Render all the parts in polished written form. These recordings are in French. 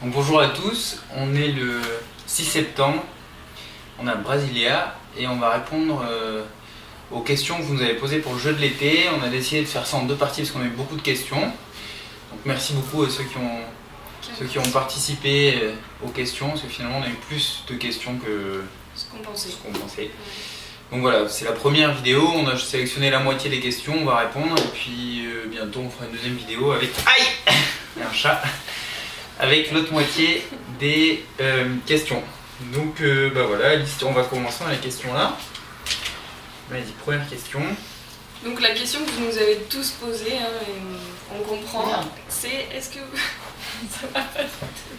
Donc, bonjour à tous, on est le 6 septembre, on est à Brasilia et on va répondre aux questions que vous nous avez posées pour le jeu de l'été. On a décidé de faire ça en deux parties parce qu'on a eu beaucoup de questions. Donc merci beaucoup à ceux qui ont participé aux questions, parce que finalement on a eu plus de questions que ce qu'on pensait. Ouais. Donc voilà, c'est la première vidéo, on a sélectionné la moitié des questions, on va répondre et puis bientôt on fera une deuxième vidéo avec un chat, avec l'autre moitié des questions. Donc voilà, on va commencer dans les questions là. Vas-y, première question. Donc la question que vous nous avez tous posée, et on comprend, c'est est-ce que ça va pas du tout.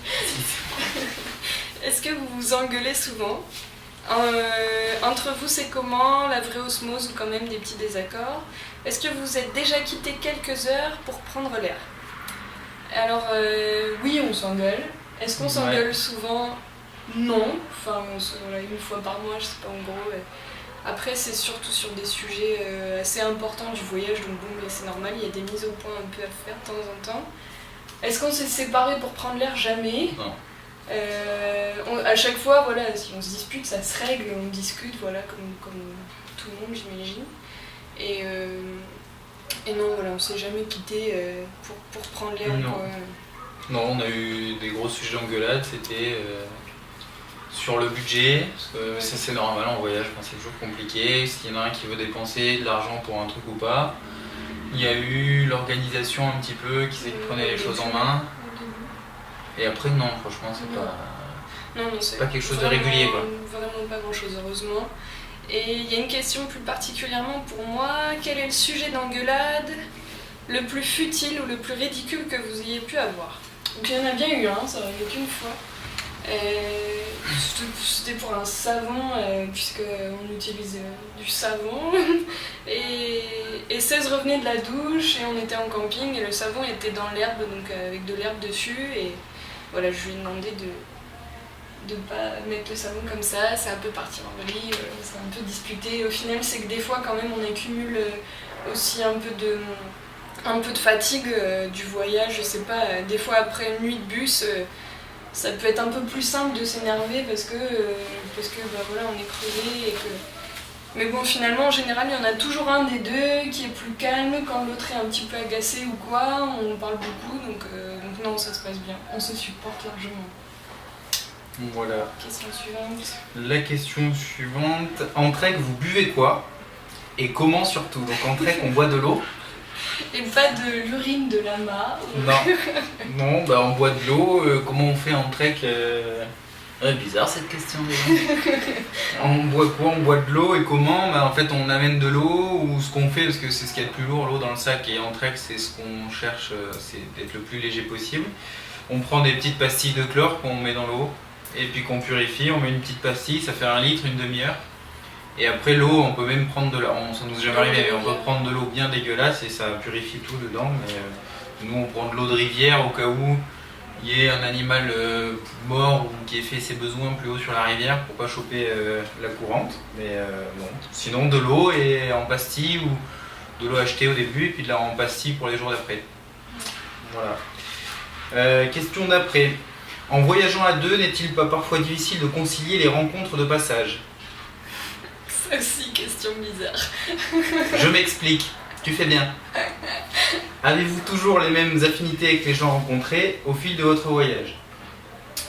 Est-ce que vous vous engueulez souvent? Entre vous, c'est comment? La vraie osmose ou quand même des petits désaccords? Est-ce que vous êtes déjà quitté quelques heures pour prendre l'air? Alors oui, on s'engueule. Est-ce qu'on s'engueule souvent? Non. Enfin, voilà, une fois par mois, je sais pas, en gros. Après, c'est surtout sur des sujets assez importants du voyage, donc bon, mais c'est normal, il y a des mises au point un peu à faire de temps en temps. Est-ce qu'on s'est séparés pour prendre l'air? Jamais. Non. À chaque fois, voilà, si on se dispute, ça se règle, on discute, voilà, comme tout le monde, j'imagine. Et non, voilà, on s'est jamais quitté pour prendre l'air. Non, on a eu des gros sujets d'engueulade, c'était sur le budget, parce que ça c'est normal en voyage, c'est toujours compliqué, s'il y en a un qui veut dépenser de l'argent pour un truc ou pas. Il y a eu l'organisation un petit peu, qui prenait les choses en main. Et après non, franchement c'est pas... Non, c'est pas quelque chose de régulier quoi. Vraiment pas grand chose, heureusement. Et il y a une question plus particulièrement pour moi, quel est le sujet d'engueulade le plus futile ou le plus ridicule que vous ayez pu avoir? Donc il y en a bien eu, ça arrivait qu'une fois. C'était pour un savon, puisqu'on utilise du savon. Et 16 revenait de la douche et on était en camping et le savon était dans l'herbe, donc avec de l'herbe dessus. Et voilà, je lui ai demandé de pas mettre le savon comme ça un peu parti en vrille, c'est un peu disputé. Au final, c'est que des fois, quand même, on accumule aussi un peu de fatigue du voyage. Je sais pas, des fois après une nuit de bus, ça peut être un peu plus simple de s'énerver parce que voilà, on est crevé et que... Mais bon, finalement, en général, il y en a toujours un des deux qui est plus calme quand l'autre est un petit peu agacé ou quoi. On parle beaucoup, donc non, ça se passe bien. On se supporte largement. Voilà. Question suivante. La question suivante. En trek, vous buvez quoi? Et comment surtout? Donc en trek, on boit de l'eau. Et pas de l'urine de lama. Non, on boit de l'eau. Comment on fait en trek? Bizarre cette question. On boit quoi? On boit de l'eau et comment? En fait, on amène de l'eau ou ce qu'on fait, parce que c'est ce qu'il y a de plus lourd, l'eau dans le sac. Et en trek, c'est ce qu'on cherche, c'est d'être le plus léger possible. On prend des petites pastilles de chlore qu'on met dans l'eau. Et puis qu'on purifie, on met une petite pastille, ça fait 1 litre, une demi-heure. Et après l'eau, on peut même prendre de l'eau, ça nous est jamais arrivé, mais on peut prendre de l'eau bien dégueulasse et ça purifie tout dedans. Mais nous on prend de l'eau de rivière au cas où il y ait un animal mort ou qui ait fait ses besoins plus haut sur la rivière pour pas choper la courante. Mais bon, sinon de l'eau et en pastille ou de l'eau achetée au début et puis de la en pastille pour les jours d'après. Voilà. Question d'après. En voyageant à deux, n'est-il pas parfois difficile de concilier les rencontres de passage? Ça aussi, question bizarre. Je m'explique, tu fais bien. Avez-vous toujours les mêmes affinités avec les gens rencontrés au fil de votre voyage?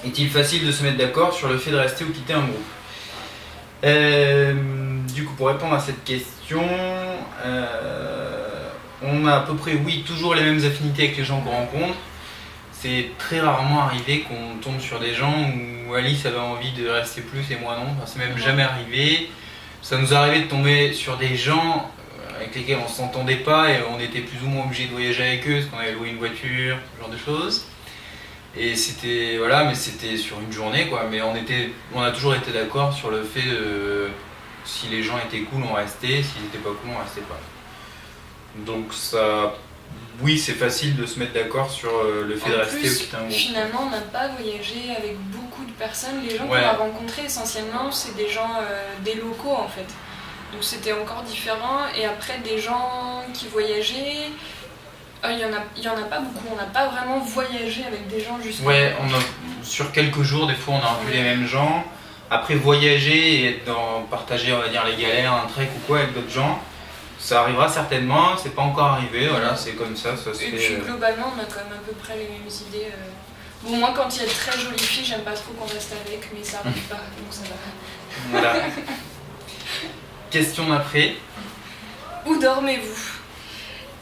Est-il facile de se mettre d'accord sur le fait de rester ou quitter un groupe? Du coup, pour répondre à cette question, on a à peu près, oui, toujours les mêmes affinités avec les gens qu'on rencontre. C'est très rarement arrivé qu'on tombe sur des gens où Alice avait envie de rester plus et moi non. C'est même jamais arrivé. Ça nous est arrivé de tomber sur des gens avec lesquels on ne s'entendait pas et on était plus ou moins obligé de voyager avec eux parce qu'on avait loué une voiture, ce genre de choses. Et c'était mais c'était sur une journée quoi. Mais on a toujours été d'accord sur le fait si les gens étaient cool, on restait. S'ils n'étaient pas cool, on restait pas. Donc ça. Oui, c'est facile de se mettre d'accord sur le fait de rester ou quitter un groupe. Finalement, on n'a pas voyagé avec beaucoup de personnes. Les gens qu'on a rencontrés, essentiellement, c'est des gens, des locaux en fait. Donc c'était encore différent. Et après, des gens qui voyageaient, Il y en a pas beaucoup, on n'a pas vraiment voyagé avec des gens jusqu'à... Ouais, sur quelques jours, des fois, on a un peu les mêmes gens. Après, voyager et partager, on va dire, les galères, un trek ou quoi avec d'autres gens, ça arrivera certainement, c'est pas encore arrivé, voilà, c'est comme ça se Et fait. puis globalement, on a quand même à peu près les mêmes idées. Bon, moi, quand il y a de très jolies filles, j'aime pas trop qu'on reste avec, mais ça arrive pas, donc ça va. Voilà. Question d'après. Où dormez-vous?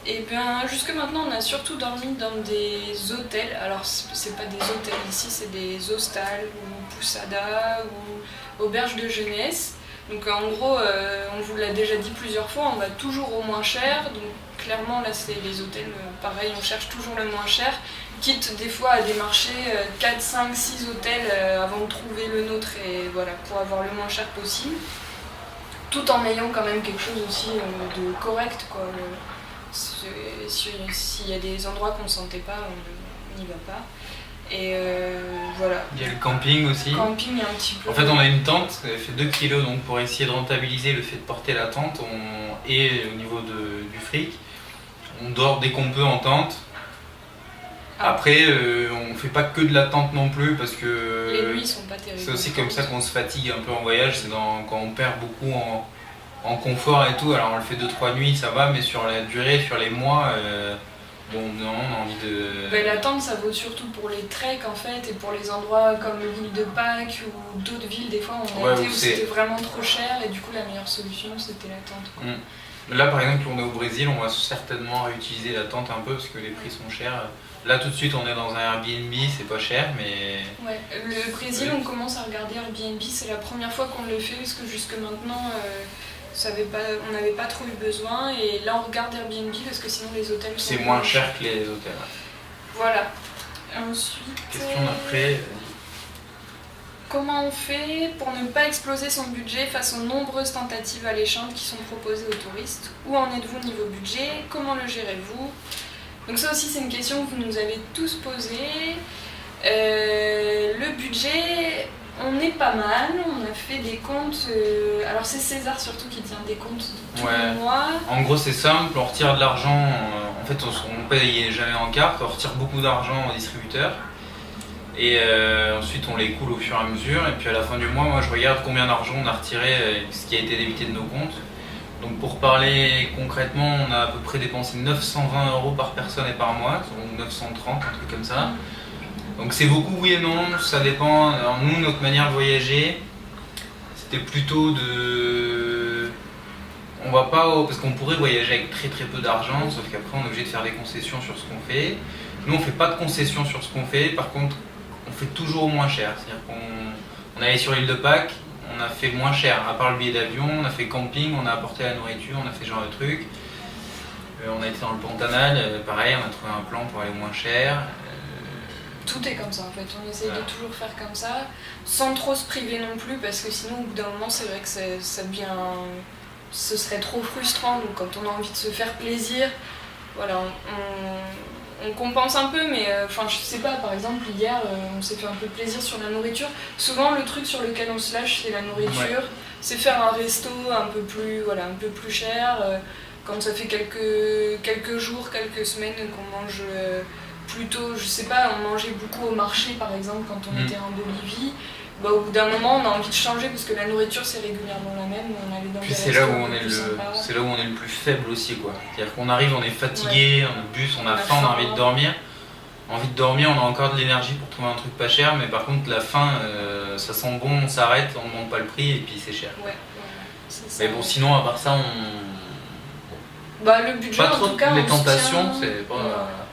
Et bien, jusque maintenant, on a surtout dormi dans des hôtels. Alors, c'est pas des hôtels ici, c'est des hostals ou pousadas ou auberges de jeunesse. Donc, en gros, on vous l'a déjà dit plusieurs fois, on va toujours au moins cher. Donc, clairement, là, c'est les hôtels, pareil, on cherche toujours le moins cher. Quitte des fois à démarcher 4, 5, 6 hôtels avant de trouver le nôtre et voilà, pour avoir le moins cher possible. Tout en ayant quand même quelque chose aussi de correct, quoi. S'il y a des endroits qu'on ne sentait pas, on n'y va pas. Et voilà. Il y a le camping aussi. Camping un petit peu. En fait, on a une tente, elle fait 2 kilos, donc pour essayer de rentabiliser le fait de porter la tente, et au niveau du fric, on dort dès qu'on peut en tente. Après, on fait pas que de la tente non plus parce que les nuits sont pas terribles. C'est aussi comme ça qu'on se fatigue un peu en voyage, c'est quand on perd beaucoup en confort et tout. Alors on le fait 2-3 nuits, ça va, mais sur la durée, sur les mois, bon, non, on a envie de... La tente, ça vaut surtout pour les treks en fait, et pour les endroits comme l'île de Pâques ou d'autres villes, des fois on a été où c'était vraiment trop cher, et du coup la meilleure solution c'était la tente, quoi. Là par exemple, on est au Brésil, on va certainement réutiliser la tente un peu parce que les prix sont chers. Là tout de suite on est dans un Airbnb, c'est pas cher, mais... Ouais, le Brésil on commence à regarder Airbnb, c'est la première fois qu'on le fait parce que jusque maintenant on n'avait pas trop eu besoin, et là on regarde Airbnb parce que sinon les hôtels sont... C'est moins cher que les hôtels. Voilà. Ensuite... Question d'après... Comment on fait pour ne pas exploser son budget face aux nombreuses tentatives alléchantes qui sont proposées aux touristes? Où en êtes-vous niveau budget? Comment le gérez-vous? Donc ça aussi c'est une question que vous nous avez tous posée. Le budget, on est pas mal, on a fait des comptes, alors c'est César surtout qui tient des comptes tous les mois. En gros c'est simple, on retire de l'argent, en fait on paye jamais en carte, on retire beaucoup d'argent au distributeur. Et ensuite on les coule au fur et à mesure, et puis à la fin du mois, moi je regarde combien d'argent on a retiré, ce qui a été débité de nos comptes. Donc pour parler concrètement, on a à peu près dépensé 920 € par personne et par mois, donc 930, un truc comme ça. Donc c'est beaucoup, oui et non, ça dépend. Alors nous, notre manière de voyager, c'était plutôt de... On va pas... Parce qu'on pourrait voyager avec très très peu d'argent, sauf qu'après on est obligé de faire des concessions sur ce qu'on fait. Nous on fait pas de concessions sur ce qu'on fait, par contre on fait toujours au moins cher. C'est-à-dire qu'on allait sur l'île de Pâques, on a fait moins cher, à part le billet d'avion, on a fait camping, on a apporté la nourriture, on a fait ce genre de trucs. On a été dans le Pantanal, pareil, on a trouvé un plan pour aller moins cher. Tout est comme ça en fait, on essaye de toujours faire comme ça, sans trop se priver non plus, parce que sinon au bout d'un moment c'est vrai que ça devient... ce serait trop frustrant, donc quand on a envie de se faire plaisir, voilà, on compense un peu, mais je sais pas, par exemple hier on s'est fait un peu plaisir sur la nourriture. Souvent le truc sur lequel on se lâche c'est la nourriture, c'est faire un resto un peu plus cher, quand ça fait quelques jours, quelques semaines qu'on mange plutôt, je sais pas, on mangeait beaucoup au marché par exemple quand on était en Bolivie. Au bout d'un moment on a envie de changer parce que la nourriture c'est régulièrement la même, on allait dans des c'est là où on est le plus faible aussi, quoi. C'est-à-dire qu'on arrive, on est fatigué, on a le bus, on a faim, on a envie de dormir. Envie de dormir, on a encore de l'énergie pour trouver un truc pas cher, mais par contre la faim, ça sent bon, on s'arrête, on ne demande pas le prix et puis c'est cher. C'est ça. Mais bon, sinon à part ça, le budget pas trop en tout cas, les tentations, c'est pas...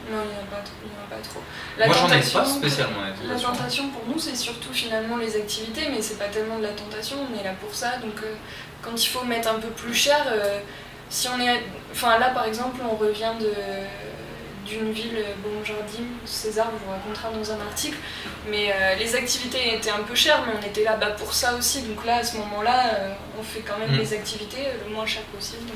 Non, il n'y en a pas trop. Moi j'en ai pas spécialement. La tentation pour nous c'est surtout finalement les activités, mais c'est pas tellement de la tentation, on est là pour ça, donc quand il faut mettre un peu plus cher, si on est... Enfin là par exemple on revient d'une ville, Jardim, César vous racontera dans un article, mais les activités étaient un peu chères, mais on était là pour ça aussi, donc là à ce moment-là on fait quand même les activités le moins cher possible.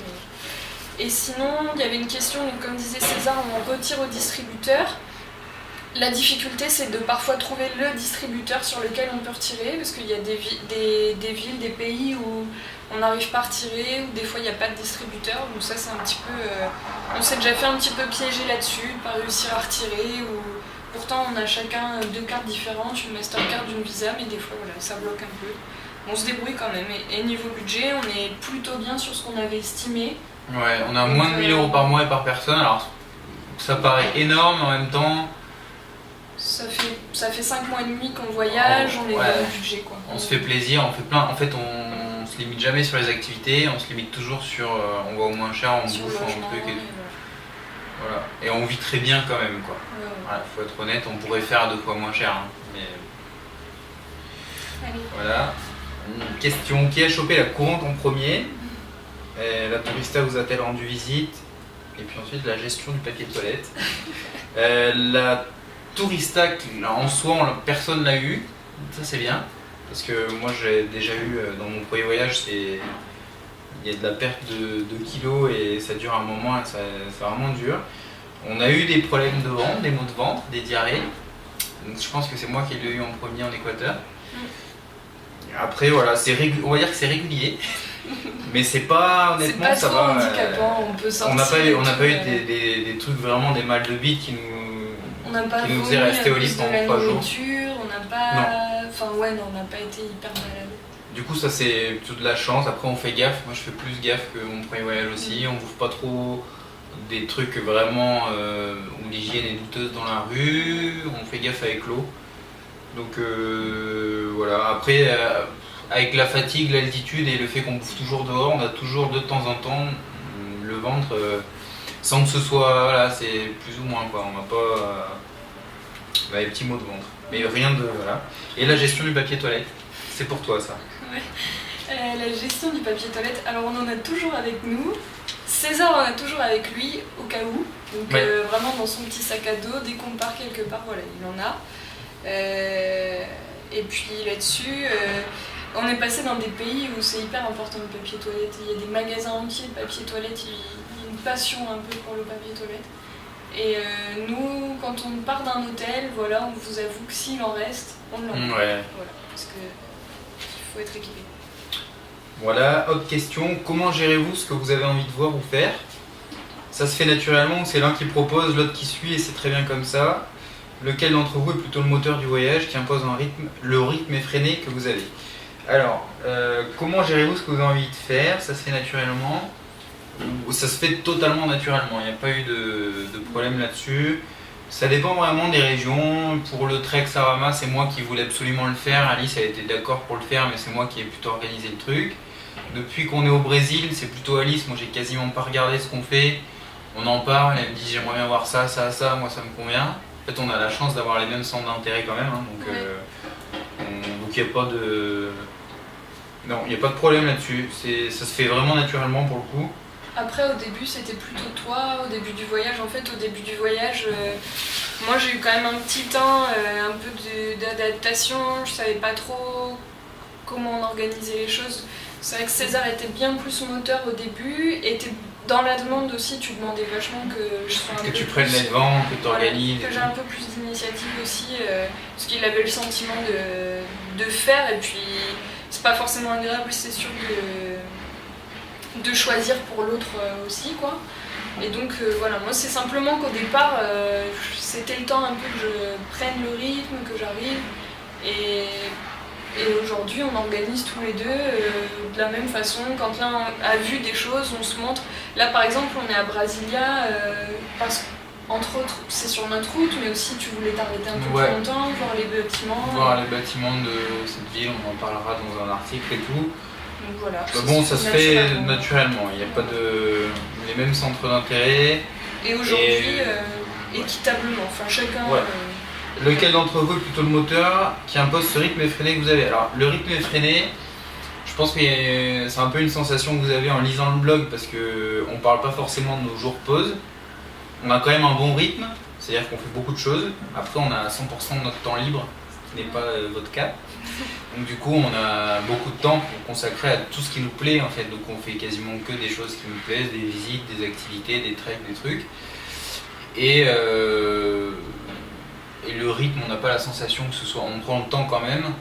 Et sinon, il y avait une question, comme disait César, on retire au distributeur. La difficulté, c'est de parfois trouver le distributeur sur lequel on peut retirer, parce qu'il y a des villes, des pays où on n'arrive pas à retirer, ou des fois il n'y a pas de distributeur, donc ça c'est un petit peu... on s'est déjà fait un petit peu piéger là-dessus, pas réussir à retirer, ou pourtant on a chacun 2 cartes différentes, une Mastercard, une Visa, mais des fois voilà, ça bloque un peu. On se débrouille quand même, et niveau budget, on est plutôt bien sur ce qu'on avait estimé. Ouais, on a moins de 1000 € par mois et par personne, alors ça paraît énorme, mais en même temps... Ça fait 5 mois et demi qu'on voyage, on est dans le budget quoi. On se fait plaisir, on fait plein. En fait, on se limite jamais sur les activités, on se limite toujours sur. On va au moins cher, on bouffe, un truc et tout. Voilà. Et on vit très bien quand même quoi. Ouais. Voilà, faut être honnête, on pourrait faire 2 fois moins cher. Hein, mais... Allez. Voilà. Une question, qui a chopé la courante en premier? La tourista vous a-t-elle rendu visite? Et puis ensuite la gestion du papier toilette. La tourista, en soi, personne l'a eu, ça c'est bien, parce que moi j'ai déjà eu dans mon premier voyage, il y a de la perte de kilos et ça dure un moment, et c'est vraiment dur. On a eu des problèmes de ventre, des maux de ventre, des diarrhées, donc je pense que c'est moi qui l'ai eu en premier en Équateur. Après voilà, on va dire que c'est régulier, mais c'est pas, honnêtement, c'est pas ça trop va. handicapant, on peut sortir. On n'a pas eu des trucs vraiment, des mal de bite qui nous faisait rester au lit pendant 3 jours. On n'a pas... Enfin ouais, non, on n'a pas été hyper malade. Du coup ça c'est plutôt de la chance, après on fait gaffe, moi je fais plus gaffe que mon premier voyage aussi, on bouffe pas trop des trucs vraiment où l'hygiène est douteuse dans la rue, on fait gaffe avec l'eau. Donc voilà, après avec la fatigue, l'altitude et le fait qu'on bouffe toujours dehors, on a toujours de temps en temps le ventre... sans que ce soit, voilà, c'est plus ou moins quoi, on n'a pas les petits maux de ventre, mais rien de, voilà. Et la gestion du papier toilette, c'est pour toi ça? Ouais. La gestion du papier toilette, alors on en a toujours avec nous, César en a toujours avec lui, au cas où, donc vraiment dans son petit sac à dos, dès qu'on part quelque part, voilà, il en a. Et puis là-dessus, on est passé dans des pays où c'est hyper important le papier toilette, il y a des magasins entiers de papier toilette, une passion un peu pour le papier toilette. Et nous, quand on part d'un hôtel, voilà, on vous avoue que s'il en reste, on l'envoie. Ouais. Voilà, parce qu'il faut être équipé. Voilà, autre question, comment gérez-vous ce que vous avez envie de voir ou faire? Ça se fait naturellement ou c'est l'un qui propose, l'autre qui suit et c'est très bien comme ça? Lequel d'entre vous est plutôt le moteur du voyage qui impose le rythme effréné que vous avez? Alors, comment gérez-vous ce que vous avez envie de faire? Ça se fait naturellement? Ça se fait totalement naturellement, il n'y a pas eu de problème là-dessus. Ça dépend vraiment des régions. Pour le trek Sarama, c'est moi qui voulais absolument le faire. Alice a été d'accord pour le faire, mais c'est moi qui ai plutôt organisé le truc. Depuis qu'on est au Brésil, c'est plutôt Alice. Moi, j'ai quasiment pas regardé ce qu'on fait. On en parle, elle me dit j'aimerais bien voir ça, ça, ça. Moi, ça me convient. En fait, on a la chance d'avoir les mêmes centres d'intérêt quand même. Hein, donc, il n'y a pas de... Non, il n'y a pas de problème là-dessus. Ça se fait vraiment naturellement pour le coup. Après, au début, c'était plutôt toi, au début du voyage. En fait, au début du voyage, moi j'ai eu quand même un petit temps, un peu d'adaptation. Je savais pas trop comment on organisait les choses. C'est vrai que César était bien plus moteur au début, et était dans la demande aussi, tu demandais vachement que je sois un peu que tu plus, prennes les devants, que tu organises. Voilà, que j'ai un peu plus d'initiative aussi, parce qu'il avait le sentiment de faire, et puis c'est pas forcément agréable, c'est sûr, de choisir pour l'autre aussi quoi. Et donc voilà, moi c'est simplement qu'au départ c'était le temps un peu que je prenne le rythme, que j'arrive, et aujourd'hui on organise tous les deux de la même façon. Quand l'un a vu des choses, on se montre. Là par exemple on est à Brasilia parce qu'entre autres c'est sur notre route, mais aussi tu voulais t'arrêter un peu plus longtemps, voir les bâtiments. Voir les bâtiments de cette ville, on en parlera dans un article et tout. Donc voilà. Bon, ça se fait naturellement, il n'y a pas les mêmes centres d'intérêt. Et aujourd'hui, équitablement, enfin chacun... Ouais. Lequel d'entre vous est plutôt le moteur qui impose ce rythme effréné que vous avez? Alors, le rythme effréné, je pense que c'est un peu une sensation que vous avez en lisant le blog, parce qu'on ne parle pas forcément de nos jours pause. On a quand même un bon rythme, c'est-à-dire qu'on fait beaucoup de choses. Après, on a 100% de notre temps libre, ce qui n'est pas votre cas. Donc du coup, on a beaucoup de temps pour consacrer à tout ce qui nous plaît en fait. Donc on fait quasiment que des choses qui nous plaisent, des visites, des activités, des treks, des trucs. Et et le rythme, on n'a pas la sensation que ce soit... On prend le temps quand même.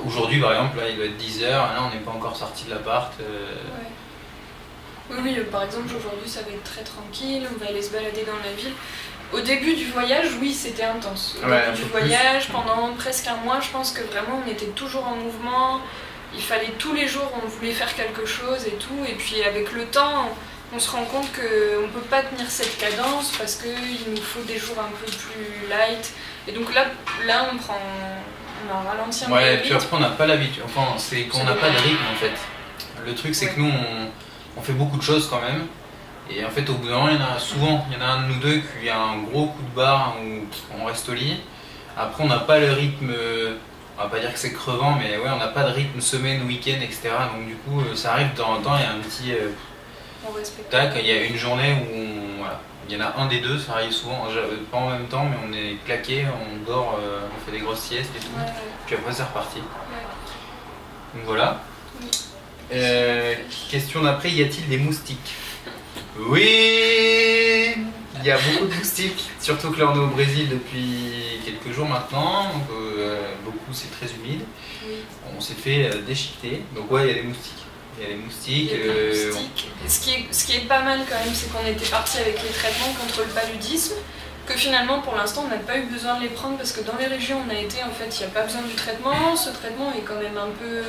Aujourd'hui, par exemple, là, il doit être 10h, là, on n'est pas encore sorti de l'appart. Ouais. Oui, par exemple, aujourd'hui, ça va être très tranquille, on va aller se balader dans la ville. Au début du voyage, oui, c'était intense. Au début du voyage, pendant presque un mois, je pense que vraiment, on était toujours en mouvement. Il fallait tous les jours, on voulait faire quelque chose et tout. Et puis, avec le temps, on se rend compte qu'on ne peut pas tenir cette cadence parce qu'il nous faut des jours un peu plus light. Et donc là on a ralenti un peu. Ouais, et puis après, on n'a pas l'habitude. Enfin, c'est qu'on n'a pas de rythme en fait. Le truc, c'est que nous, on fait beaucoup de choses quand même. Et en fait, au bout d'un moment, il y en a un de nous deux qui a un gros coup de barre où on reste au lit. Après, on n'a pas le rythme, on va pas dire que c'est crevant, mais ouais, on n'a pas de rythme semaine, week-end, etc. Donc du coup, ça arrive de temps en temps, il y a un petit... on respecte. Tac, il y a une journée où voilà, il y en a un des deux, ça arrive souvent, pas en même temps, mais on est claqué, on dort, on fait des grosses siestes et tout. Ouais. Puis après, c'est reparti. Ouais. Donc voilà. Oui. Question d'après, y a-t-il des moustiques? Oui, il y a beaucoup de moustiques, surtout que là on est au Brésil depuis quelques jours maintenant, donc beaucoup, c'est très humide. Oui. On s'est fait déchiqueter, donc ouais, il y a des moustiques. Il y a des moustiques. Ce qui est pas mal quand même, c'est qu'on était parti avec les traitements contre le paludisme, que finalement pour l'instant on n'a pas eu besoin de les prendre parce que dans les régions où on a été, en fait, il n'y a pas besoin du traitement. Ce traitement est quand même un peu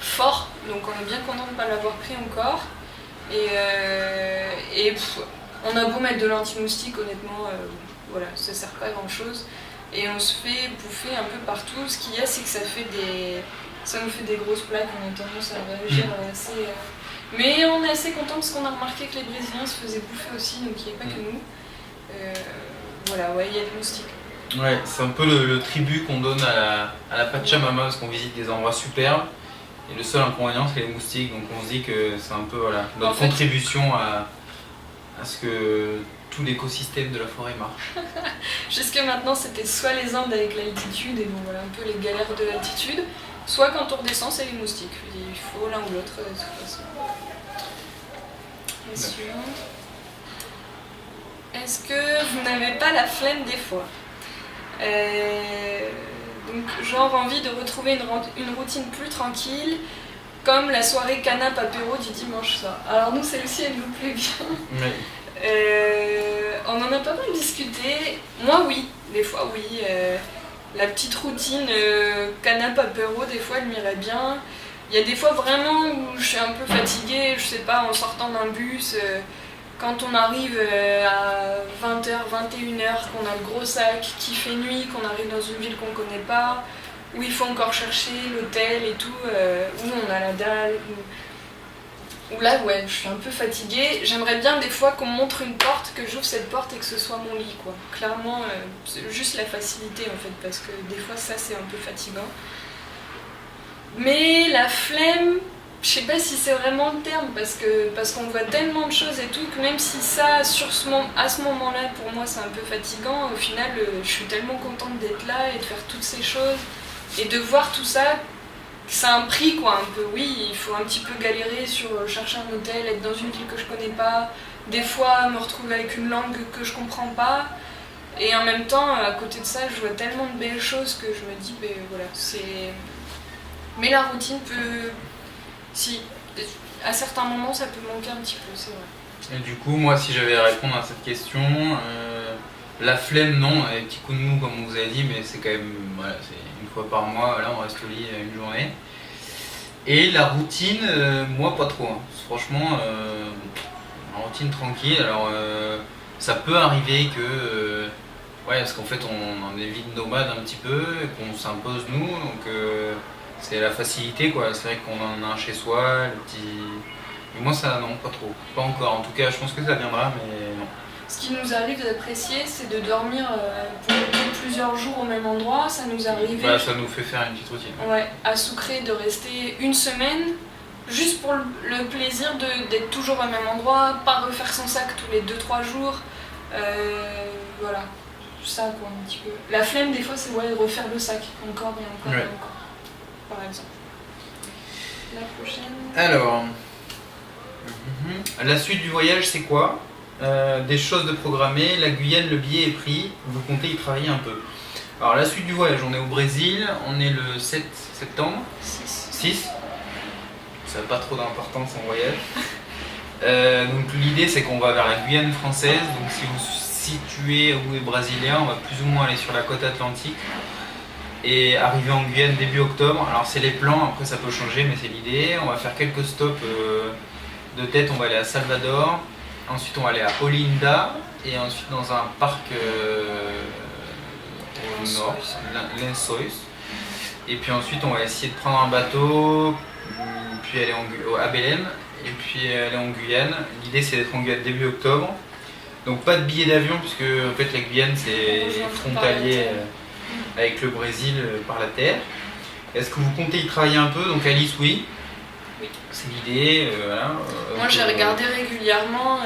fort, donc on est bien content de ne pas l'avoir pris encore. On a beau mettre de l'anti-moustique, honnêtement, voilà, ça sert pas à grand chose. Et on se fait bouffer un peu partout. Ce qu'il y a, c'est que ça nous fait des grosses plaques, on a tendance à réagir assez. Mais on est assez content parce qu'on a remarqué que les Brésiliens se faisaient bouffer aussi, donc il n'y a pas que nous. Voilà, ouais, il y a des moustiques. Ouais, c'est un peu le tribut qu'on donne à la Pachamama parce qu'on visite des endroits superbes. Et le seul inconvénient, c'est les moustiques, donc on se dit que c'est un peu voilà, notre contribution à ce que tout l'écosystème de la forêt marche. Jusque maintenant, c'était soit les Andes avec l'altitude, et bon voilà, un peu les galères de l'altitude, soit quand on redescend, c'est les moustiques. Il faut l'un ou l'autre, de toute façon. La suivante. Est-ce que vous n'avez pas la flemme des fois? Donc, genre envie de retrouver une routine plus tranquille, comme la soirée canap apéro du dimanche soir. Alors nous, celle-ci, elle nous plaît bien. Oui. On en a pas mal discuté. Moi, oui. Des fois, oui. La petite routine canap apéro, des fois, elle m'irait bien. Il y a des fois vraiment où je suis un peu fatiguée, je sais pas, en sortant d'un bus... Quand on arrive à 20h, 21h, qu'on a le gros sac, qu'il fait nuit, qu'on arrive dans une ville qu'on connaît pas, où il faut encore chercher l'hôtel et tout, où on a la dalle, où là, ouais, je suis un peu fatiguée. J'aimerais bien des fois qu'on me montre une porte, que j'ouvre cette porte et que ce soit mon lit, quoi. Clairement, c'est juste la facilité en fait, parce que des fois ça c'est un peu fatigant. Mais la flemme... Je sais pas si c'est vraiment le terme parce qu'on voit tellement de choses et tout que même si ça, à ce moment-là, pour moi c'est un peu fatigant, au final je suis tellement contente d'être là et de faire toutes ces choses et de voir tout ça, c'est un prix quoi un peu. Oui, il faut un petit peu galérer sur chercher un hôtel, être dans une ville que je connais pas, des fois me retrouver avec une langue que je comprends pas et en même temps à côté de ça je vois tellement de belles choses que je me dis ben voilà, c'est... Mais la routine peut... Si, à certains moments ça peut manquer un petit peu, c'est vrai. Et du coup, moi, si j'avais à répondre à cette question, la flemme, non, un petit coup de mou, comme on vous a dit, mais c'est quand même, voilà, c'est une fois par mois, voilà, on reste au lit une journée. Et la routine, moi, pas trop. Hein. Franchement, une routine tranquille. Alors, ça peut arriver que, ouais, parce qu'en fait, on est vite nomade un petit peu, qu'on s'impose nous, donc. C'est la facilité quoi, c'est vrai qu'on en a un chez soi, le petit... Mais moi ça non, pas trop, pas encore, en tout cas je pense que ça viendra mais non. Ce qui nous arrive d'apprécier c'est de dormir pour plusieurs jours au même endroit, ça nous arrive... Bah, ça nous fait faire une petite routine. Ouais, à Sucré de rester une semaine, juste pour le plaisir d'être toujours au même endroit, pas refaire son sac tous les 2-3 jours, voilà, ça quoi un petit peu. La flemme des fois c'est ouais, de refaire le sac, encore et encore et encore. Par exemple. La prochaine. Alors, la suite du voyage, c'est quoi? Des choses de programmer, la Guyane, le billet est pris, vous comptez y travailler un peu. Alors la suite du voyage, on est au Brésil, on est le 7 septembre. 6. Ça n'a pas trop d'importance en voyage. Donc l'idée c'est qu'on va vers la Guyane française, donc si vous situez où est brésilien, on va plus ou moins aller sur la côte atlantique et arriver en Guyane début octobre. Alors c'est les plans, après ça peut changer mais c'est l'idée. On va faire quelques stops de tête, on va aller à Salvador, ensuite on va aller à Olinda et ensuite dans un parc au nord, Lençóis. Et puis ensuite on va essayer de prendre un bateau, puis aller à Belém et puis aller en Guyane. L'idée c'est d'être en Guyane début octobre. Donc pas de billet d'avion puisque en fait la Guyane c'est frontalier avec le Brésil par la terre. Est-ce que vous comptez y travailler un peu? Donc Alice oui. C'est l'idée. Voilà. Moi j'ai regardé régulièrement.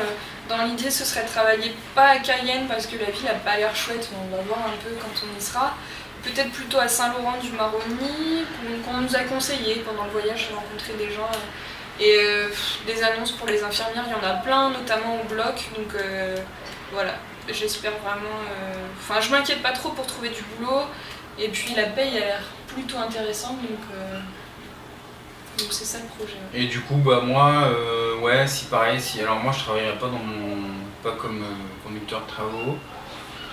Dans l'idée ce serait de travailler pas à Cayenne parce que la ville a pas l'air chouette, mais on va voir un peu quand on y sera. Peut-être plutôt à Saint-Laurent-du-Maroni, qu'on nous a conseillé pendant le voyage, j'ai rencontré des gens. Et des annonces pour les infirmières, il y en a plein, notamment au bloc. Donc voilà, j'espère vraiment. Enfin, je m'inquiète pas trop pour trouver du boulot. Et puis la paye a l'air plutôt intéressante, donc c'est ça le projet. Et du coup, bah moi, ouais, si pareil, alors moi je travaillerai pas comme conducteur de travaux.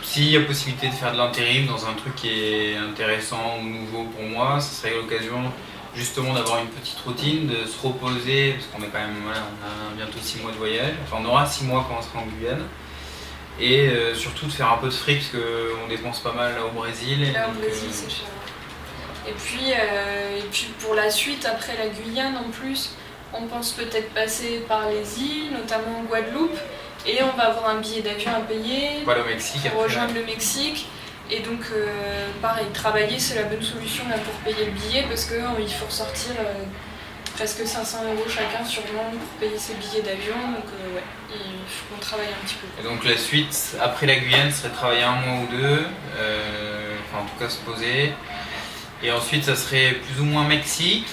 S'il y a possibilité de faire de l'intérim dans un truc qui est intéressant ou nouveau pour moi, ce serait l'occasion justement d'avoir une petite routine, de se reposer, parce qu'on est quand même, voilà, on a bientôt 6 mois de voyage, enfin on aura 6 mois quand on sera en Guyane, et surtout de faire un peu de fric, parce qu'on dépense pas mal là au Brésil. Là au Brésil c'est cher. Et puis pour la suite, après la Guyane en plus, on pense peut-être passer par les îles, notamment en Guadeloupe, et on va avoir un billet d'avion à payer voilà, au Mexique, pour rejoindre le Mexique. Et donc, pareil, travailler, c'est la bonne solution là, pour payer le billet parce qu'il faut ressortir presque 500 € chacun sûrement pour payer ses billets d'avion. Donc, ouais, il faut qu'on travaille un petit peu. Et donc, la suite, après la Guyane, serait de travailler un mois ou deux, enfin, en tout cas, se poser. Et ensuite, ça serait plus ou moins Mexique.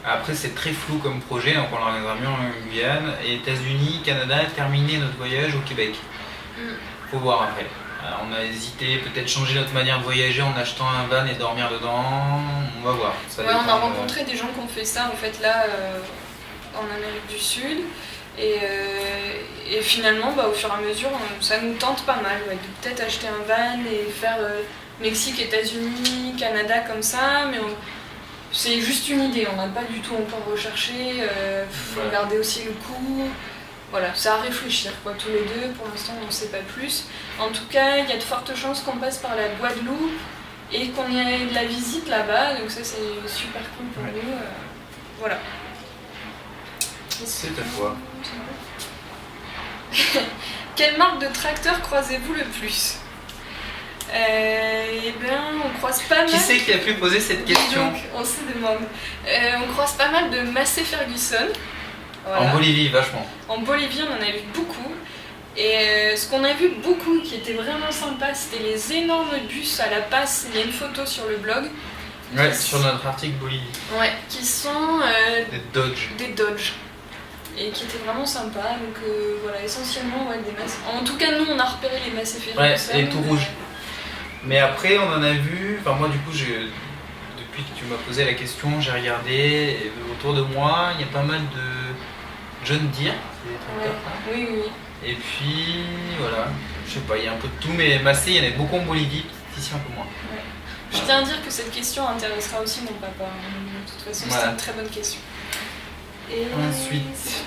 Après, c'est très flou comme projet, donc on l'organisera mieux en Guyane. Et États-Unis, Canada, terminer notre voyage au Québec. Faut voir après. On a hésité, peut-être changer notre manière de voyager en achetant un van et dormir dedans. On va voir. Ouais, on a rencontré des gens qui ont fait ça en fait là en Amérique du Sud. Et finalement, au fur et à mesure, ça nous tente pas mal de peut-être acheter un van et faire Mexique, États-Unis, Canada comme ça. Mais c'est juste une idée, on n'a pas du tout encore recherché. Faut regarder aussi le coût. Voilà, c'est à réfléchir tous les deux, pour l'instant on n'en sait pas plus. En tout cas, il y a de fortes chances qu'on passe par la Guadeloupe et qu'on ait de la visite là-bas, donc ça c'est super cool pour nous. Voilà. C'est à toi. Quelle marque de tracteur croisez-vous le plus? Eh bien, on croise pas mal. Qui c'est qui a pu poser cette question? Donc, on se demande. On croise pas mal de Massey Ferguson. Voilà. En Bolivie, vachement. En Bolivie, on en a vu beaucoup. Et ce qu'on a vu beaucoup qui était vraiment sympa, c'était les énormes bus à la passe. Il y a une photo sur le blog. Ouais, sur notre article Bolivie. Ouais, qui sont des Dodge. Des Dodge. Et qui étaient vraiment sympas. Donc voilà, essentiellement des Massey. En tout cas, nous, on a repéré les Massey Ferguson. Ouais, et tout rouge. Mais après, on en a vu. Enfin, moi, du coup, depuis que tu m'as posé la question, j'ai regardé. Et autour de moi, il y a pas mal de John Deere. Oui. Et puis, voilà. Je sais pas, il y a un peu de tout. Mais Massey, il y en a beaucoup en Bolivie. Ici, un peu moins. Ouais. Je tiens à dire que cette question intéressera aussi mon papa. De toute façon, c'est une très bonne question. Et ensuite,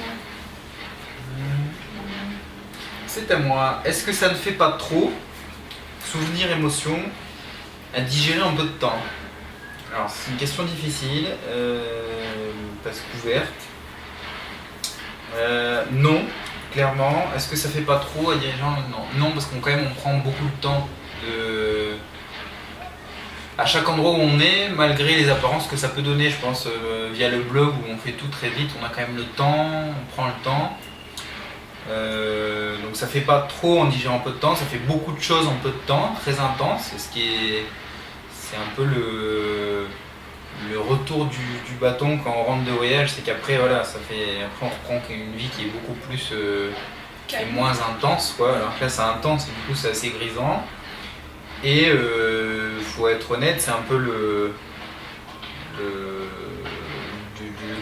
c'est à moi. Est-ce que ça ne fait pas trop, souvenirs, émotions, à digérer en peu de temps? Alors, c'est une question difficile, parce qu'ouverte. Non, clairement. Est-ce que ça fait pas trop à diriger? Non, parce qu'on prend beaucoup de temps à chaque endroit où on est, malgré les apparences que ça peut donner, je pense, via le blog où on fait tout très vite, on a quand même le temps, on prend le temps. Donc ça fait pas trop en digérant peu de temps, ça fait beaucoup de choses en peu de temps, très intense, c'est un peu le retour du bâton quand on rentre de voyage, c'est qu'après voilà, après on reprend une vie qui est beaucoup plus est moins intense, quoi. Alors que là, c'est intense et du coup, c'est assez grisant. Et faut être honnête, c'est un peu le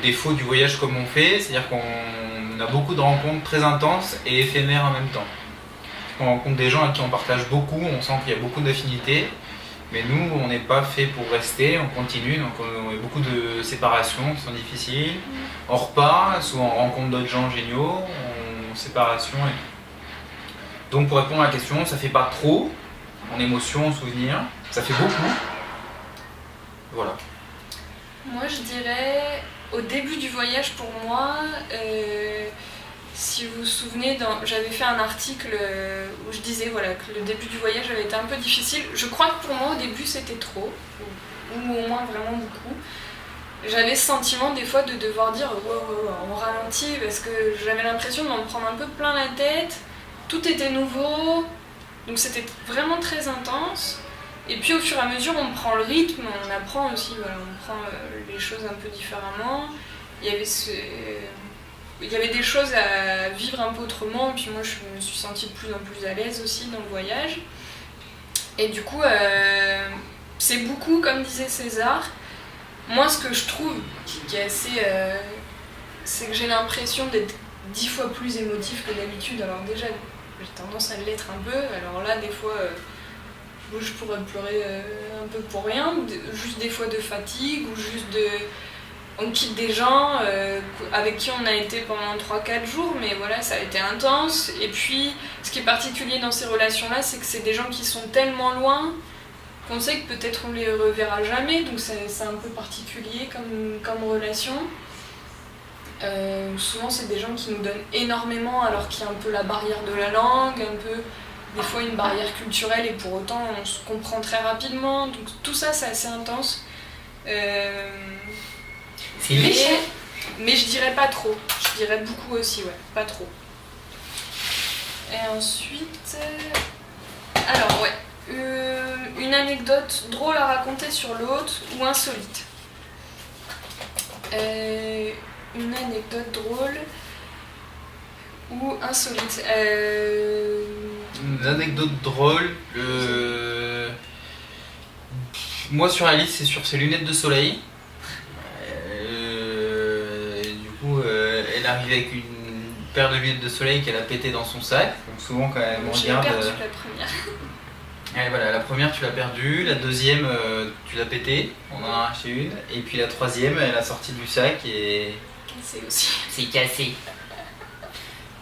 défaut du voyage comme on fait, c'est-à-dire qu'on a beaucoup de rencontres très intenses et éphémères en même temps. On rencontre des gens à qui on partage beaucoup, on sent qu'il y a beaucoup d'affinités, mais nous, on n'est pas fait pour rester, on continue, donc on a beaucoup de séparations qui sont difficiles. On repart, souvent on rencontre d'autres gens géniaux, séparation et tout. Donc pour répondre à la question, ça fait pas trop en émotion, en souvenir, ça fait beaucoup. Voilà. Moi je dirais, au début du voyage pour moi, si vous vous souvenez, j'avais fait un article où je disais voilà, que le début du voyage avait été un peu difficile. Je crois que pour moi au début c'était trop, ou au moins vraiment beaucoup. J'avais ce sentiment des fois de devoir dire wow, on ralentit parce que j'avais l'impression de m'en prendre un peu plein la tête. Tout était nouveau, donc c'était vraiment très intense. Et puis au fur et à mesure on prend le rythme, on apprend aussi, voilà, on prend les choses un peu différemment. Il y avait des choses à vivre un peu autrement, et puis moi je me suis sentie de plus en plus à l'aise aussi dans le voyage. Et du coup, c'est beaucoup, comme disait César. Moi, ce que je trouve qui est assez... c'est que j'ai l'impression d'être 10 fois plus émotif que d'habitude. Alors déjà, j'ai tendance à l'être un peu. Alors là, des fois, je pourrais pleurer un peu pour rien. Juste des fois de fatigue, ou juste de... On quitte des gens avec qui on a été pendant 3-4 jours, mais voilà, ça a été intense. Et puis, ce qui est particulier dans ces relations-là, c'est que c'est des gens qui sont tellement loin qu'on sait que peut-être on les reverra jamais, donc c'est un peu particulier comme relation. Souvent c'est des gens qui nous donnent énormément alors qu'il y a un peu la barrière de la langue, un peu des fois une barrière culturelle et pour autant on se comprend très rapidement, donc tout ça c'est assez intense. C'est léger. Mais je dirais pas trop, je dirais beaucoup aussi, ouais, pas trop. Et ensuite... Alors ouais. Une anecdote drôle à raconter sur l'autre ou insolite. Une anecdote drôle ou insolite. Une anecdote drôle. Moi sur Alice, c'est sur ses lunettes de soleil. Du coup, elle arrive avec une paire de lunettes de soleil qu'elle a pété dans son sac. Donc souvent quand elle me regarde. J'ai perdu la première. Et voilà, la première tu l'as perdue, la deuxième tu l'as pétée, on en a arraché une, et puis la troisième elle a sorti du sac et... Cassé aussi. C'est cassé.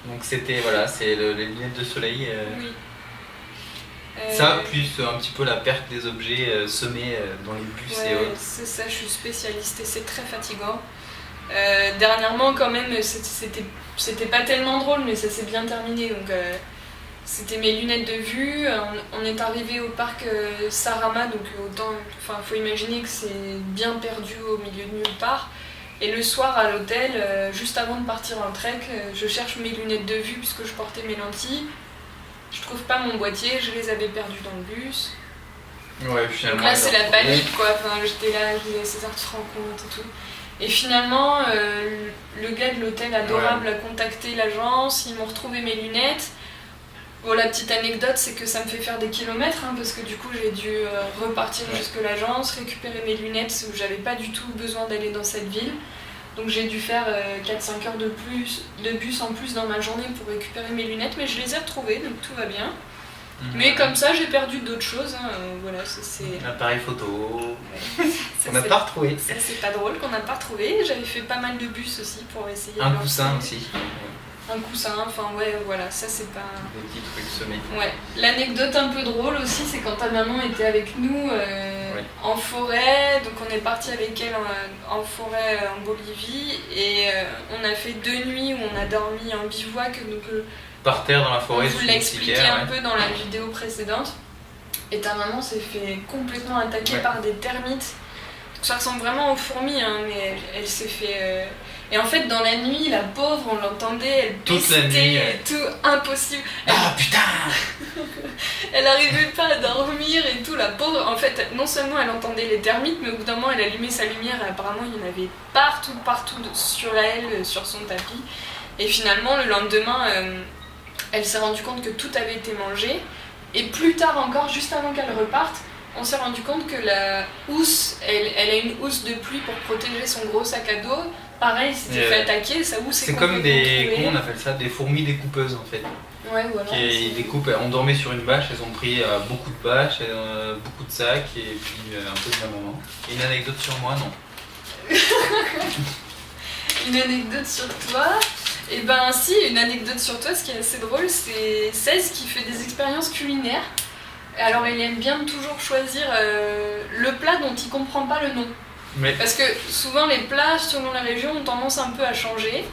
Donc c'était, voilà, c'est les lunettes de soleil. Oui. Ça, plus un petit peu la perte des objets semés dans les bus ouais, et autres. C'est ça, je suis spécialiste et c'est très fatigant. Dernièrement quand même, c'était pas tellement drôle mais ça s'est bien terminé, donc... C'était mes lunettes de vue, on est arrivé au parc Sarama, donc faut imaginer que c'est bien perdu au milieu de nulle part. Et le soir à l'hôtel, juste avant de partir en trek, je cherche mes lunettes de vue puisque je portais mes lentilles. Je trouve pas mon boîtier, je les avais perdues dans le bus. Ouais, finalement. Donc là c'est la panique quoi, j'étais là, je disais César tu te rends compte et tout. Et finalement, le gars de l'hôtel adorable a contacté l'agence, ils m'ont retrouvé mes lunettes. Bon, la petite anecdote, c'est que ça me fait faire des kilomètres, hein, parce que du coup j'ai dû repartir jusque l'agence, récupérer mes lunettes où j'avais pas du tout besoin d'aller dans cette ville. Donc j'ai dû faire 4-5 heures de bus en plus dans ma journée pour récupérer mes lunettes, mais je les ai retrouvées, donc tout va bien. Mais comme ça, j'ai perdu d'autres choses. Hein, voilà, c'est... L'appareil photo. Ouais. On n'a pas retrouvé. Ça, c'est pas drôle qu'on n'a pas retrouvé. J'avais fait pas mal de bus aussi pour essayer. Un coussin aussi. Un coussin, enfin ouais, voilà, ça c'est pas... Des petits trucs semés. Ouais. L'anecdote un peu drôle aussi, c'est quand ta maman était avec nous en forêt, donc on est parti avec elle en forêt en Bolivie, et on a fait 2 nuits où on a dormi en bivouac, donc... Par terre dans la forêt, on vous l'a expliqué un peu dans la vidéo précédente. Et ta maman s'est fait complètement attaquer par des termites. Ça ressemble vraiment aux fourmis, hein, mais elle s'est fait... Et en fait, dans la nuit, la pauvre, on l'entendait, elle pestait et tout, impossible. Ah putain. Elle n'arrivait pas à dormir et tout, la pauvre. En fait, non seulement elle entendait les termites, mais au bout d'un moment, elle allumait sa lumière et apparemment, il y en avait partout sur elle, sur son tapis. Et finalement, le lendemain... elle s'est rendue compte que tout avait été mangé. Et plus tard encore, juste avant qu'elle reparte, on s'est rendu compte que la housse, elle a une housse de pluie pour protéger son gros sac à dos. Pareil, il s'était fait attaquer, sa housse c'est comme des, comment on appelle ça, des fourmis découpeuses en fait. Ouais, voilà. Qui découpent, on dormait sur une bâche, elles ont pris beaucoup de bâches, beaucoup de sacs et puis un peu de la maman. Et une anecdote sur moi, non? Une anecdote sur toi? Eh ben si, une anecdote sur toi, ce qui est assez drôle, c'est 16 qui fait des expériences culinaires. Alors il aime bien toujours choisir le plat dont il comprend pas le nom. Mais... Parce que souvent les plats selon la région ont tendance un peu à changer.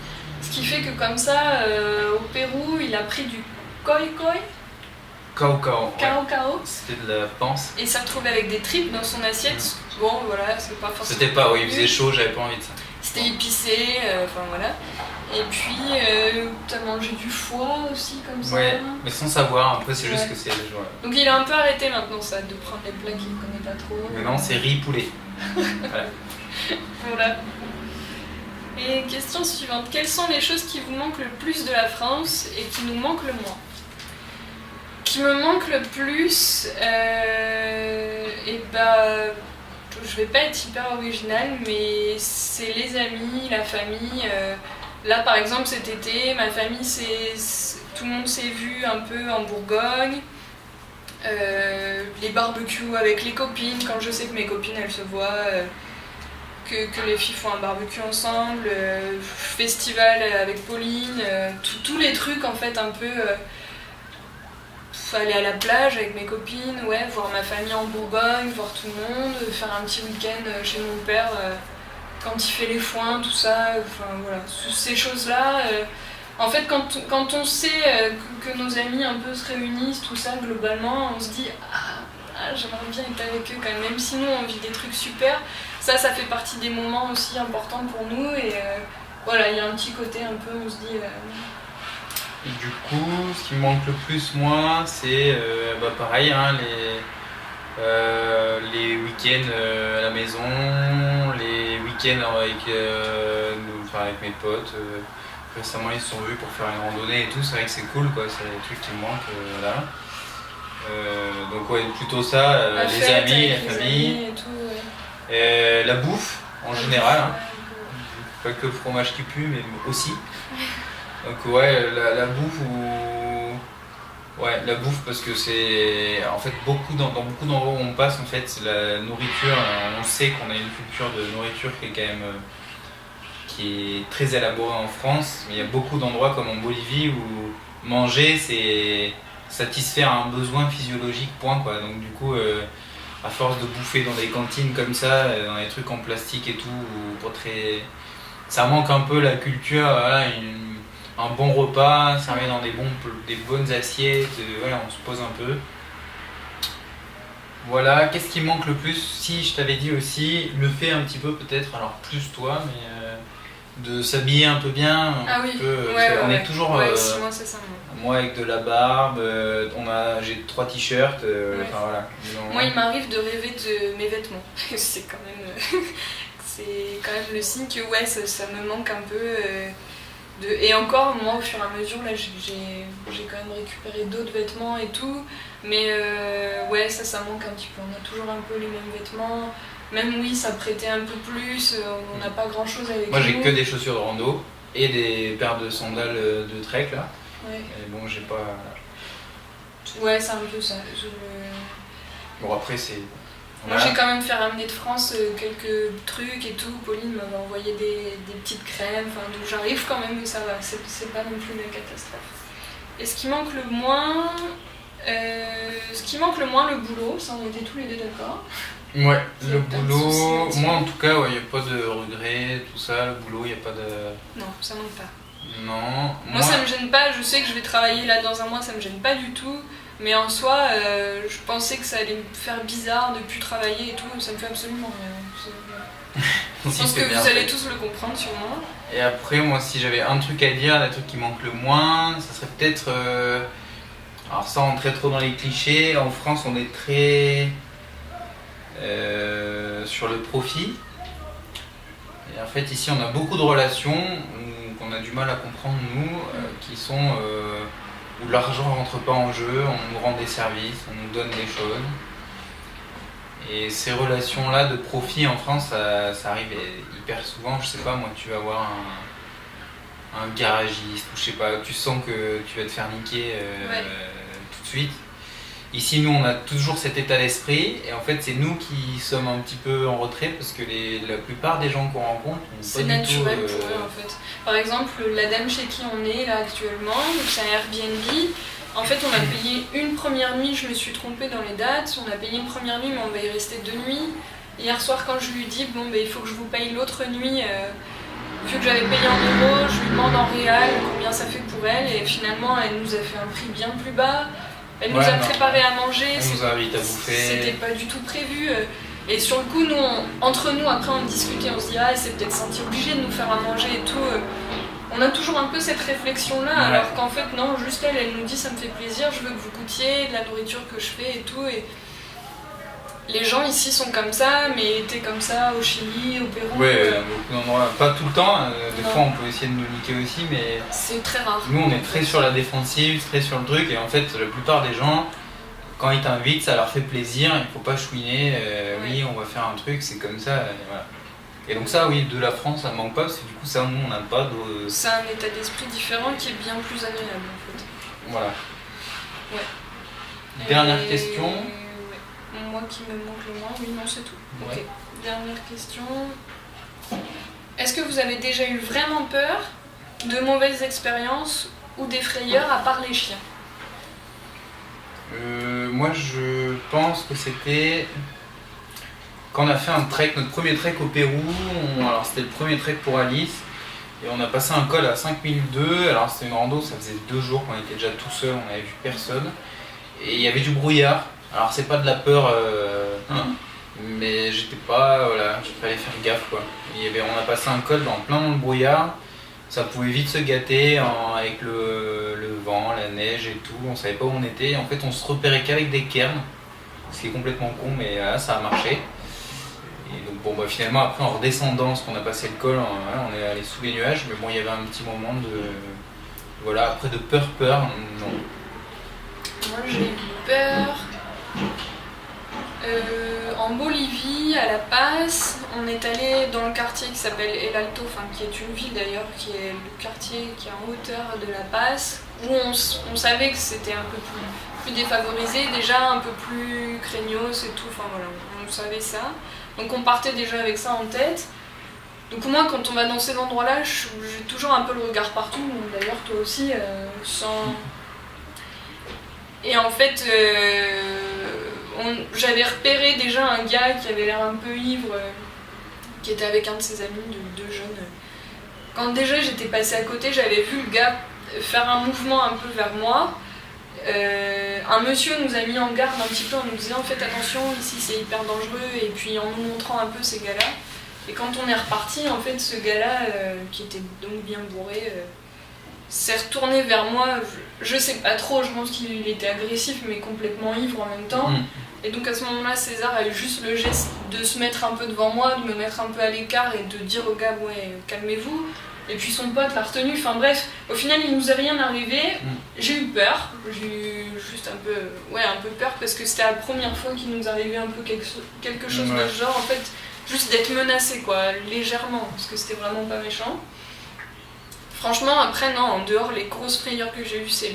Ce qui fait que comme ça, au Pérou, il a pris du koi koi. Cao cao. Cao cao. C'était de la panse. Et ça retrouvait avec des tripes dans son assiette. Bon voilà, c'est pas forcément... C'était pas, oui, il faisait chaud, j'avais pas envie de ça. C'était épicé, enfin voilà. Et puis, t'as mangé du foie aussi, comme ça. Ouais, mais sans savoir, après c'est juste que c'est... Ouais. Donc il a un peu arrêté maintenant ça, de prendre les plats qu'il connaît pas trop. Maintenant c'est riz poulet. Voilà. Voilà. Et question suivante, quelles sont les choses qui vous manquent le plus de la France et qui nous manquent le moins? Qui me manque le plus, et bah... Je vais pas être hyper originale, mais c'est les amis, la famille. Là, par exemple, cet été, ma famille, tout le monde s'est vu un peu en Bourgogne. Les barbecues avec les copines, quand je sais que mes copines, elles se voient, que les filles font un barbecue ensemble, festival avec Pauline, tous les trucs, en fait, un peu... aller à la plage avec mes copines, ouais, voir ma famille en Bourgogne, voir tout le monde, faire un petit week-end chez mon père quand il fait les foins, tout ça, enfin voilà, ces choses-là. En fait, quand on sait que nos amis un peu se réunissent, tout ça, globalement, on se dit j'aimerais bien être avec eux quand même, même si nous on vit des trucs super, ça fait partie des moments aussi importants pour nous et voilà, il y a un petit côté un peu, on se dit... Et du coup, ce qui me manque le plus, moi, c'est pareil, hein, les week-ends à la maison, les week-ends avec mes potes. Récemment, ils se sont vus pour faire une randonnée et tout. C'est vrai que c'est cool, quoi. C'est des trucs qui me manquent, voilà. Donc ouais, plutôt ça, les amis, la famille, et tout, ouais. la bouffe en général. Hein. Pas que le fromage qui pue, mais aussi. Donc ouais, la bouffe Ouais, la bouffe parce que c'est... En fait, dans beaucoup d'endroits où on passe, en fait, c'est la nourriture. On sait qu'on a une culture de nourriture qui est quand même... qui est très élaborée en France. Mais il y a beaucoup d'endroits comme en Bolivie où manger, c'est satisfaire un besoin physiologique, point, quoi. Donc du coup, à force de bouffer dans des cantines comme ça, dans des trucs en plastique et tout, pas très... ça manque un peu la culture, voilà, un bon repas, servi dans des bonnes assiettes, voilà, on se pose un peu. Voilà, qu'est-ce qui manque le plus? Si je t'avais dit aussi, le fait un petit peu peut-être, alors plus toi, mais de s'habiller un peu bien. Ah oui, On est toujours... Ouais, si, moi c'est ça. Moi avec de la barbe, j'ai 3 t-shirts, enfin voilà. Moi il m'arrive de rêver de mes vêtements, c'est quand même... c'est quand même le signe que ouais, ça me manque un peu... Et encore, moi, au fur et à mesure, là, j'ai quand même récupéré d'autres vêtements et tout. Mais ouais, ça manque un petit peu. On a toujours un peu les mêmes vêtements. Même oui, ça prêtait un peu plus. On n'a pas grand-chose avec nous. Moi, j'ai que des chaussures de rando et des paires de sandales de trek, là. Ouais. Et bon, j'ai pas... Ouais, c'est un peu ça. Bon, après, c'est... Moi j'ai quand même fait ramener de France quelques trucs et tout. Pauline m'avait envoyé des petites crèmes, donc j'arrive quand même, mais ça va, c'est pas non plus une catastrophe. Et ce qui manque le moins, le boulot, ça on était tous les deux d'accord. Ouais, le boulot, moi en tout cas, il n'y a pas de regret, tout ça, le boulot, il n'y a pas de... Non, ça manque pas. Non. Moi ça me gêne pas, je sais que je vais travailler là dans un mois, ça me gêne pas du tout. Mais en soi, je pensais que ça allait me faire bizarre de plus travailler et tout, ça me fait absolument rien. Je pense que vous allez tous le comprendre sûrement. Et après, moi, si j'avais un truc à dire, un truc qui manque le moins, ça serait peut-être... alors sans rentrer trop dans les clichés, en France on est très sur le profit. Et en fait ici on a beaucoup de relations qu'on a du mal à comprendre nous, qui sont... où l'argent rentre pas en jeu, on nous rend des services, on nous donne des choses. Et ces relations-là de profit en France, ça arrive hyper souvent. Je sais pas, moi, tu vas voir un garagiste, ou je sais pas, tu sens que tu vas te faire niquer tout de suite. Ici, nous, on a toujours cet état d'esprit, et en fait, c'est nous qui sommes un petit peu en retrait, parce que la plupart des gens qu'on rencontre, c'est naturel pour eux, en fait. Par exemple, la dame chez qui on est là actuellement, donc c'est un Airbnb. En fait, on a payé une première nuit, je me suis trompée dans les dates, on a payé une première nuit, mais on va y rester 2 nuits. Hier soir, quand je lui dis, bon, il faut que je vous paye l'autre nuit, vu que j'avais payé en euros, je lui demande en réal combien ça fait pour elle, et finalement, elle nous a fait un prix bien plus bas. Elle nous a préparé à manger, elle nous invite à bouffer. C'était pas du tout prévu. Et sur le coup, nous, entre nous, après on discutait, on se dit, ah, elle s'est peut-être sentie obligée de nous faire à manger et tout. On a toujours un peu cette réflexion-là, alors qu'en fait, non, juste elle nous dit, ça me fait plaisir, je veux que vous goûtiez de la nourriture que je fais et tout. Et les gens ici sont comme ça, mais étaient comme ça au Chili, au Pérou. Ouais, beaucoup d'endroits, pas tout le temps, des fois on peut essayer de nous niquer aussi, mais c'est très rare. Nous on est très sur la défensive, très sur le truc, et en fait la plupart des gens, quand ils t'invitent, ça leur fait plaisir, il faut pas chouiner, oui on va faire un truc, c'est comme ça, et voilà. Et donc ça, oui, de la France, ça ne manque pas, parce que du coup ça, nous on n'a pas de... C'est un état d'esprit différent qui est bien plus agréable en fait. Voilà. Ouais. Dernière question. Moi qui me manque le moins, oui, non, c'est tout. Ouais. Ok, dernière question. Est-ce que vous avez déjà eu vraiment peur de mauvaises expériences ou des frayeurs à part les chiens? Moi je pense que c'était quand on a fait un trek, notre premier trek au Pérou. Alors c'était le premier trek pour Alice, et on a passé un col à 5002. Alors c'était une rando, ça faisait 2 jours qu'on était déjà tout seul, on n'avait vu personne, et il y avait du brouillard. Alors c'est pas de la peur, mais j'étais pas, voilà, il fallait faire gaffe quoi. On a passé un col dans le brouillard, ça pouvait vite se gâter avec le vent, la neige et tout, on savait pas où on était. En fait on se repérait qu'avec des cairns, ce qui est complètement con, mais là, ça a marché. Et donc bon, finalement après en redescendant, parce qu'on a passé le col, on est allé sous les nuages, mais bon il y avait un petit moment de, voilà, après de peur, non. Moi j'ai eu peur. En Bolivie, à La Paz, on est allé dans le quartier qui s'appelle El Alto, qui est une ville d'ailleurs, qui est le quartier qui est en hauteur de La Paz, où on savait que c'était un peu plus défavorisé, déjà un peu plus craignos et tout, voilà, on savait ça. Donc on partait déjà avec ça en tête. Donc moi quand on va dans ces endroits-là, j'ai toujours un peu le regard partout, d'ailleurs toi aussi, Et en fait, j'avais repéré déjà un gars qui avait l'air un peu ivre, qui était avec un de ses amis, deux jeunes. Quand déjà j'étais passée à côté, j'avais vu le gars faire un mouvement un peu vers moi. Un monsieur nous a mis en garde un petit peu en nous disant faites attention, ici c'est hyper dangereux, et puis en nous montrant un peu ces gars-là. Et quand on est reparti, en fait, ce gars-là, qui était donc bien bourré, s'est retourné vers moi. Je sais pas trop, je pense qu'il était agressif mais complètement ivre en même temps. Et donc à ce moment-là, César a eu juste le geste de se mettre un peu devant moi, de me mettre un peu à l'écart et de dire au gars ouais, calmez-vous. Et puis son pote l'a retenu, bref, au final il nous est rien arrivé. J'ai eu peur, j'ai eu juste un peu peur parce que c'était la première fois qu'il nous arrivait un peu quelque chose de ce genre, en fait, juste d'être menacé quoi, légèrement, parce que c'était vraiment pas méchant. Franchement, après, non, en dehors, les grosses frayeurs que j'ai eues, c'est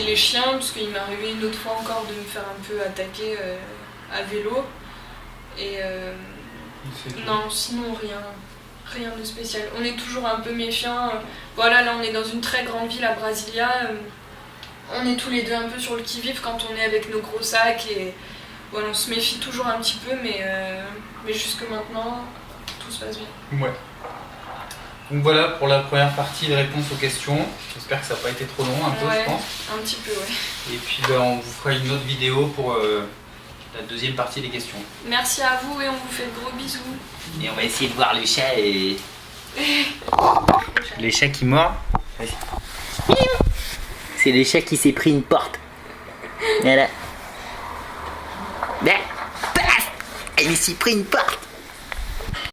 les chiens, parce qu'il m'est arrivé une autre fois encore de me faire un peu attaquer à vélo. Et non, sinon rien de spécial. On est toujours un peu méfiants. Voilà, là on est dans une très grande ville à Brasilia. On est tous les deux un peu sur le qui-vive quand on est avec nos gros sacs. Et voilà, on se méfie toujours un petit peu, mais jusque maintenant, tout se passe bien. Ouais. Donc voilà pour la première partie de réponse aux questions. J'espère que ça n'a pas été trop long, je pense. Un petit peu, ouais. Et puis on vous fera une autre vidéo pour la deuxième partie des questions. Merci à vous et on vous fait de gros bisous. Et on va essayer de voir le chat et... le chat qui mord. C'est le chat qui s'est pris une porte. Voilà. Il s'est pris une porte.